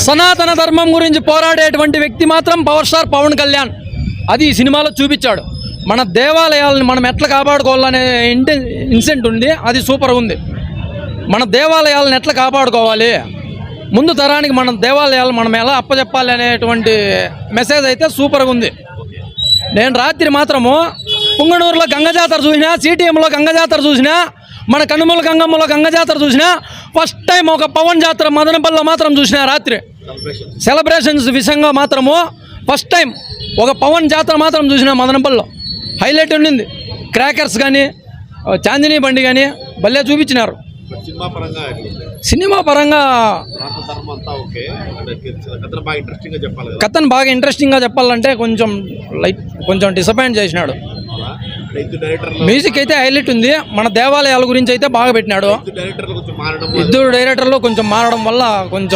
సనాతన ధర్మం గురించి పోరాడేటువంటి వ్యక్తి మాత్రం పవర్ స్టార్ పవన్ కళ్యాణ్. అది ఈ సినిమాలో చూపించాడు. మన దేవాలయాలను మనం ఎట్లా కాపాడుకోవాలనే ఇన్సెంట్ ఉంది, అది సూపర్ ఉంది. మన దేవాలయాలను ఎట్లా కాపాడుకోవాలి, ముందు తరానికి మన దేవాలయాలు మనం ఎలా అప్పచెప్పాలి అనేటువంటి మెసేజ్ అయితే సూపర్గా ఉంది. నేను రాత్రి మాత్రము పుంగనూరులో గంగ జాతర చూసినా, సిటిఎంలో గంగ జాతర చూసినా, మన కనుమల గంగమ్మలో గంగ జాతర చూసినా, ఫస్ట్ టైం ఒక పవన్ జాతర మదనపల్లిలో మాత్రం చూసినా. రాత్రి సెలబ్రేషన్స్ విషయంగా మాత్రము ఫస్ట్ టైం ఒక పవన్ జాతర మాత్రం చూసినా మదనపల్లిలో. హైలైట్ ఉండింది. క్రాకర్స్ కానీ, చాందినీ బండి కానీ భలే చూపించినారు. సినిమా పరంగా కథను బాగా ఇంట్రెస్టింగ్గా చెప్పాలంటే కొంచెం డిసప్పాయింట్ చేసినాడు. మ్యూజిక్ అయితే హైలైట్ ఉంది. మన దేవాలయాల గురించి అయితే బాగా పెట్టినాడు. ఇద్దరు డైరెక్టర్లు కొంచెం మారడం వల్ల కొంచెం